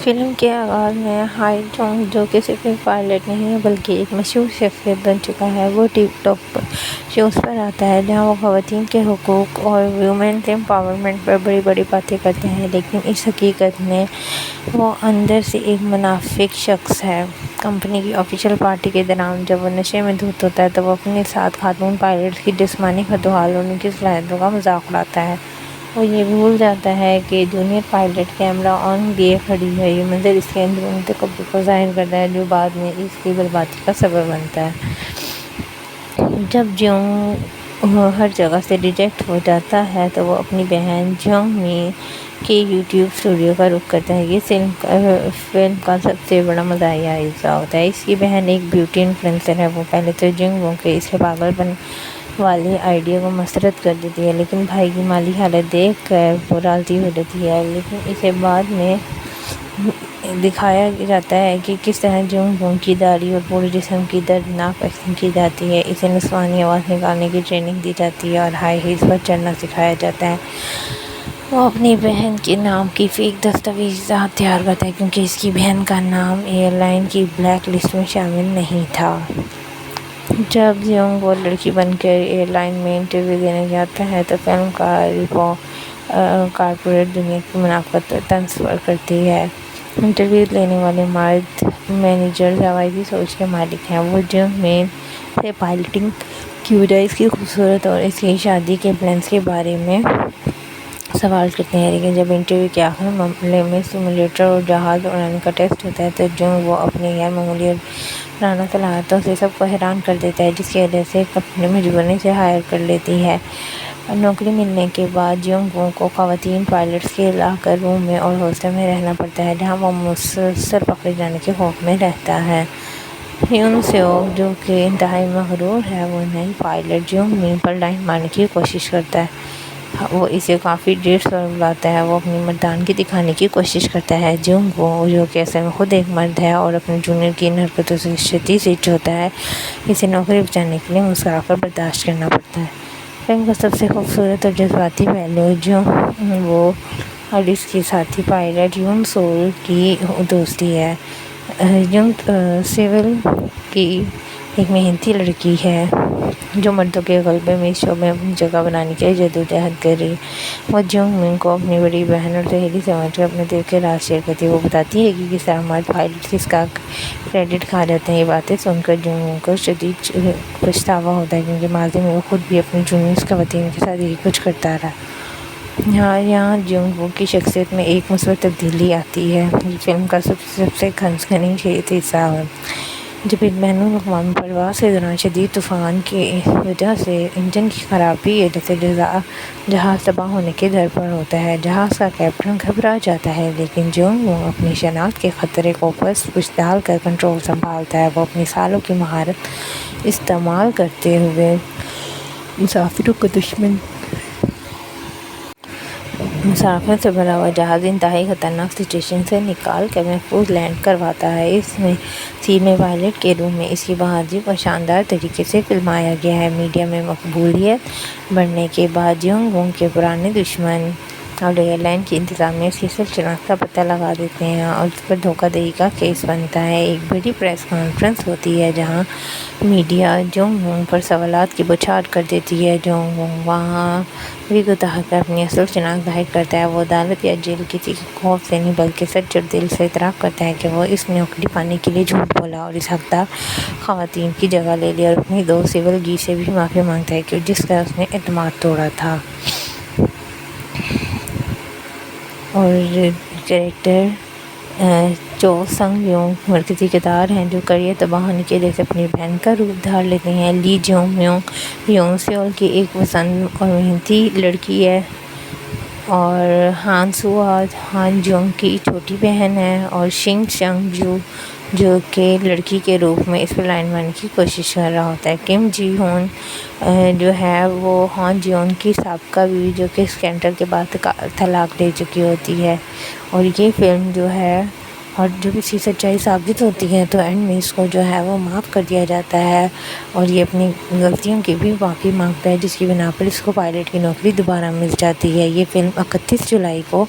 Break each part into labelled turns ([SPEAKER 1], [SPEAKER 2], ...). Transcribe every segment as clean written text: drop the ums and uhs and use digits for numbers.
[SPEAKER 1] Film کے آغاز میں ہائی جونگ، جو کہ صرف ایک پائلٹ نہیں ہے بلکہ ایک مشہور شخصیت بن چکا ہے، وہ ٹک ٹاک شوز پر آتا ہے جہاں وہ خواتین کے حقوق اور ویمن امپاورمنٹ پر بڑی بڑی باتیں کرتے ہیں، لیکن اس حقیقت میں وہ اندر سے ایک منافق شخص ہے۔ کمپنی کی آفیشیل پارٹی کے دوران جب وہ نشے میں دھت ہوتا ہے تو وہ اپنے ساتھ خاتون پائلٹس کی جسمانی خدوحال اور ان کی صلاحیتوں کا مذاق اڑاتا ہے۔ وہ یہ بھول جاتا ہے کہ جونیئر پائلٹ کیمرہ آن لیے کھڑی ہے۔ یہ منظر اس کے اندرونی تکبر کو ظاہر کرتا ہے جو بعد میں اس کی بربادی کا سبب بنتا ہے۔ جب جونگ ہر جگہ سے ریجیکٹ ہو جاتا ہے تو وہ اپنی بہن جونگ می کے یوٹیوب اسٹوڈیو کا رخ کرتا ہے۔ یہ فلم کا سب سے بڑا مزاحیہ حصہ ہوتا ہے۔ اس کی بہن ایک بیوٹی انفلوئنسر ہے۔ وہ پہلے تو جونگ کے اس کے پاگل پن والے آئیڈیا کو مسرت کر دیتی ہے، لیکن بھائی کی مالی حالت دیکھ کر وہ راضی ہو جاتی ہے۔ لیکن اسے بعد میں دکھایا جاتا ہے کہ کس طرح جونگ کی داڑھی اور پورے جسم کی دردناک ویکسنگ کی جاتی ہے۔ اسے نسوانی آواز نکالنے کی ٹریننگ دی جاتی ہے اور ہائی ہیلز پر چڑھنا سکھایا جاتا ہے۔ وہ اپنی بہن کے نام کی فیک دستاویزات تیار کرتا ہے کیونکہ اس کی بہن کا نام ایئر لائن کی بلیک لسٹ میں شامل نہیں تھا۔ جب جونگ وہ لڑکی بن کر ایئر لائن میں انٹرویو دینے جاتا ہے تو فلم کارپوریٹ دنیا کی منافقت پر طنز کرتی ہے۔ انٹرویو لینے والے مرد مینیجر روایتی سوچ کے مالک ہیں۔ وہ جونگ می سے پائلٹنگ کی وجہ، اس کی خوبصورت اور اس کی شادی کے پلانز کے بارے میں سوال کرتے ہیں، لیکن جب انٹرویو کے آخری مرحلے میں سیمولیٹر اور جہاز اڑانے کا ٹیسٹ ہوتا ہے تو جونگ وہ اپنی غیر معمولی اور پرانا صلاحیتوں سے سب کو حیران کر دیتا ہے، جس کی وجہ سے کمپنی مجبوری سے ہائر کر لیتی ہے۔ نوکری ملنے کے بعد جونگ کو خواتین پائلٹس کے لاکر روم میں اور ہاسٹل میں رہنا پڑتا ہے جہاں وہ مسلسل پکڑے جانے کے خوف میں رہتا ہے۔ ہیون سیوک، جو کہ انتہائی مغرور ہے، وہ نئی پائلٹ جونگ می پر لائن مارنے کی کوشش کرتا ہے۔ وہ اسے کافی ڈیٹس پر بلاتا ہے۔ وہ اپنی مردانگی دکھانے کی کوشش کرتا ہے۔ جونگ جو کہ اصل میں خود ایک مرد ہے اور اپنے جونیئر کی ان حرکتوں سے شدید چڑ ہوتا ہے، اسے نوکری بچانے کے لیے مسکرا کر برداشت کرنا پڑتا ہے۔ فلم کا سب سے خوبصورت اور جذباتی پہلو جونگ اور اس کے ساتھی پائلٹ یون سول کی دوستی ہے۔ یون سول کی ایک محنتی لڑکی ہے جو مردوں کے غلبے میں اس شعبے میں اپنی جگہ بنانے کے لیے جدوجہد کر رہی ہے۔ وہ جونگ می کو اپنی بڑی بہن اور سہیلی سمجھ کر اپنے دل کے راز شیئر کرتی ہے۔ وہ بتاتی ہے کہ کس طرح مرد پائلٹس اس کا کریڈٹ کھا جاتے ہیں۔ یہ باتیں سن کر جونگ کو شدید پچھتاوا ہوتا ہے کیونکہ ماضی میں وہ خود بھی اپنی جونیئر خواتین کے ساتھ یہی کچھ کرتا رہا۔ یہاں جونگ کی شخصیت میں ایک مثبت تبدیلی آتی ہے۔ یہ فلم کا سب سے خنجر حصہ ہے۔ جب ایک بین الاقوامی پرواز کے دوران شدید طوفان کی وجہ سے انجن کی خرابی کی وجہ سے جہاز تباہ ہونے کے در پر ہوتا ہے، جہاز کا کیپٹن گھبرا جاتا ہے، لیکن جونگ اپنی شناخت کے خطرے کو پس پش ڈال کر کنٹرول سنبھالتا ہے۔ وہ اپنی سالوں کی مہارت استعمال کرتے ہوئے مسافروں سے بھرا ہوا جہاز انتہائی خطرناک سچویشن سے نکال کر محفوظ لینڈ کرواتا ہے۔ اس سین میں پائلٹ کے روم میں اس کی بہادری کو شاندار طریقے سے فلمایا گیا ہے۔ میڈیا میں مقبولیت بڑھنے کے بعد جونگ کے پرانے دشمن اور ایئر لائن کی انتظامیہ اس کی اصل شناخت کا پتہ لگا دیتے ہیں اور اس پر دھوکہ دہی کا کیس بنتا ہے۔ ایک بڑی پریس کانفرنس ہوتی ہے جہاں میڈیا جونگ پر سوالات کی بوچھار کر دیتی ہے۔ جونگ وہاں بھی اتار کر اپنی اصل شناخت ظاہر کرتا ہے۔ وہ عدالت یا جیل کسی کے خوف سے نہیں بلکہ سچ اور دل سے اعتراف کرتا ہے کہ وہ اس نوکری پانے کے لیے جھوٹ بولا اور اس حقدار خواتین کی جگہ لے لی، اور اپنی دوست سول گی سے بھی معافی مانگتا ہے کہ جس کا اس نے اعتماد توڑا تھا۔ اور کریکٹر چو سنگ یونگ مرکزی کردار ہیں جو کیریئر تباہ ہونے کی وجہ سے اپنی بہن کا روپ دھار لیتے ہیں۔ لی جونگ میونگ یون سیول کی ایک پسند اور محنتی لڑکی ہے اور ہان سوا ہان جونگ کی چھوٹی بہن ہے، اور شنگ چنگ جو کہ لڑکی کے روپ میں اس پر لائن مارنے کی کوشش کر رہا ہوتا ہے۔ کم جی ہون جو ہے وہ ہان جیون کی سابقہ بیوی جو کہ اسکینڈل کے بعد طلاق لے چکی ہوتی ہے۔ اور یہ فلم جو ہے اور جب اس کی سچائی ثابت ہوتی ہے تو اینڈ میں اس کو جو ہے وہ معاف کر دیا جاتا ہے، اور یہ اپنی غلطیوں کی بھی معافی مانگتا ہے، جس کی بنا پر اس کو پائلٹ کی نوکری دوبارہ مل جاتی ہے۔ یہ فلم 31 جولائی کو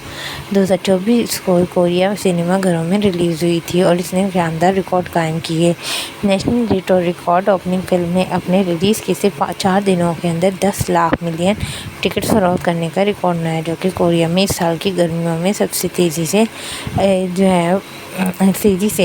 [SPEAKER 1] 2024 کو کوریا سنیما گھروں میں ریلیز ہوئی تھی اور اس نے شاندار ریکارڈ قائم کیے۔ نیشنل ریٹو ریکارڈ اوپننگ فلم نے اپنے ریلیز کے صرف 4 دنوں کے اندر 10 لاکھ ملین ٹکٹ فروخت کرنے کا ریکارڈ بنایا، جو کہ کوریا میں اس سال کی گرمیوں میں سب سے تیزی سے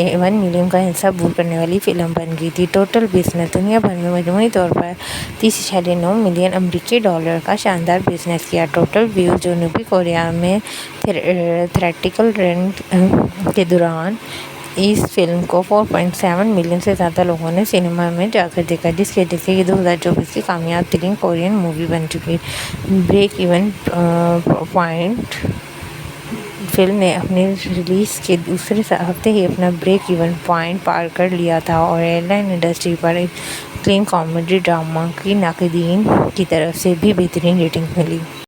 [SPEAKER 1] 1 ملین کا حصہ عبور کرنے والی فلم بن گئی تھی۔ ٹوٹل بزنس دنیا بھر میں مجموعی طور پر 30.9 ملین امریکی ڈالر کا شاندار بزنس کیا۔ ٹوٹل ویوز جنوبی کوریا میں تھیٹرکل رن کے دوران اس فلم کو 4.7 ملین سے زیادہ لوگوں نے سنیما میں جا کر دیکھا، جس کی وجہ سے یہ 2024 کی کامیاب ترین کورین مووی بن چکی۔ بریک ایون پوائنٹ فلم نے اپنے ریلیز کے دوسرے ہفتے ہی اپنا بریک ایون پوائنٹ پار کر لیا تھا اور ایئر لائن انڈسٹری پر کلین کامیڈی ڈرامہ کی ناقدین کی طرف سے بھی بہترین ریٹنگ ملی۔